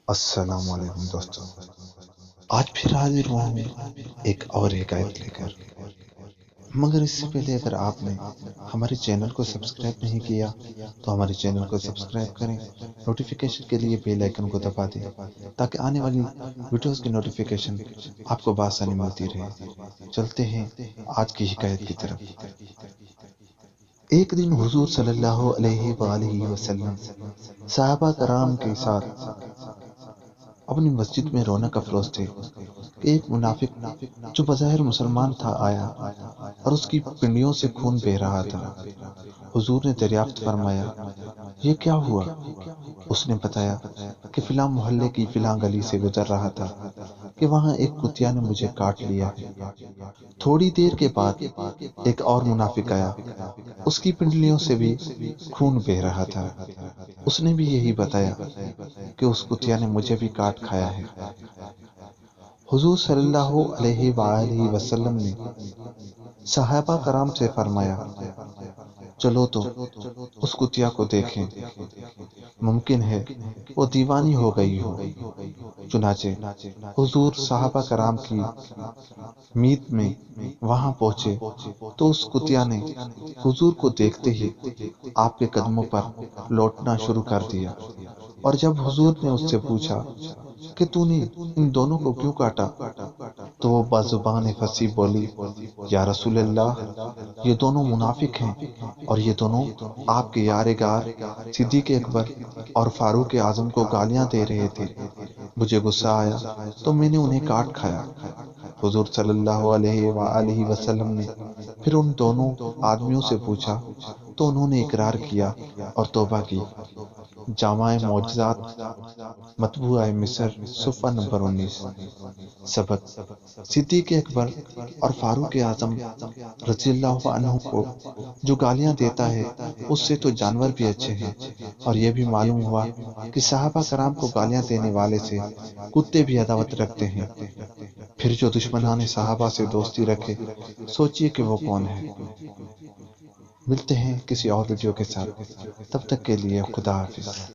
السلام علیکم دوستوں، آج پھر حاضر ہوا ہوں ایک آیت لے کر۔ مگر اس سے پہلے اگر آپ نے ہمارے چینل کو سبسکرائب نہیں کیا تو ہمارے چینل کو سبسکرائب کریں، نوٹیفیکیشن کے لیے بیل آئیکن کو دبا دیں تاکہ آنے والی ویڈیوز کی نوٹیفیکیشن آپ کو بآسانی ملتی رہے۔ چلتے ہیں آج کی حکایت کی طرف۔ ایک دن حضور صلی اللہ علیہ وآلہ وسلم صحابہ کرام کے ساتھ اپنی مسجد میں رونق افروز تھے کہ ایک منافق جو بظاہر مسلمان تھا آیا اور اس کی پنڈلیوں سے خون بہہ رہا تھا۔ حضور نے دریافت فرمایا، یہ کیا ہوا؟ اس نے بتایا کہ فلاں محلے کی فلاں گلی سے گزر رہا تھا کہ وہاں ایک کتیا نے مجھے کاٹ لیا ہے۔ تھوڑی دیر کے بعد ایک اور منافق آیا، اس کی پنڈلیوں سے بھی خون بہہ رہا تھا۔ اس نے بھی یہی بتایا کہ اس کتیا نے مجھے بھی کاٹ کھایا ہے۔ حضور صلی اللہ علیہ وآلہ وسلم نے صحابہ کرام سے فرمایا، چلو تو اس کتیا کو دیکھیں، ممکن ہے وہ دیوانی ہو گئی ہو۔ چنانچہ حضور صحابہ کرام کی میت میں وہاں پہنچے تو اس کتیا نے حضور کو دیکھتے ہی آپ کے قدموں پر لوٹنا شروع کر دیا، اور جب حضور نے اس سے پوچھا کہ تو نے ان دونوں کو کیوں کاٹا تو وہ بازبان فصیح بولی، یا رسول اللہ، یہ دونوں منافق ہیں اور یہ دونوں آپ کے یار غار صدیق اکبر اور فاروق اعظم کو گالیاں دے رہے تھے۔ مجھے غصہ آیا تو میں نے انہیں کاٹ کھایا۔ حضور صلی اللہ علیہ وآلہ وسلم نے پھر ان دونوں آدمیوں سے پوچھا تو انہوں نے اقرار کیا اور توبہ کی۔ جامع معجزات مطبوعہ مصر، صفحہ نمبر 19۔ سبق: صدیق اکبر اور فاروق اعظم رضی اللہ عنہ کو جو گالیاں دیتا ہے اس سے تو جانور بھی اچھے ہیں، اور یہ بھی معلوم ہوا کہ صحابہ کرام کو گالیاں دینے والے سے کتے بھی عداوت رکھتے ہیں۔ پھر جو دشمنان صحابہ سے دوستی رکھے، سوچئے کہ وہ کون ہے۔ ملتے ہیں کسی اور ویڈیو کے ساتھ، تب تک کے لیے خدا حافظ۔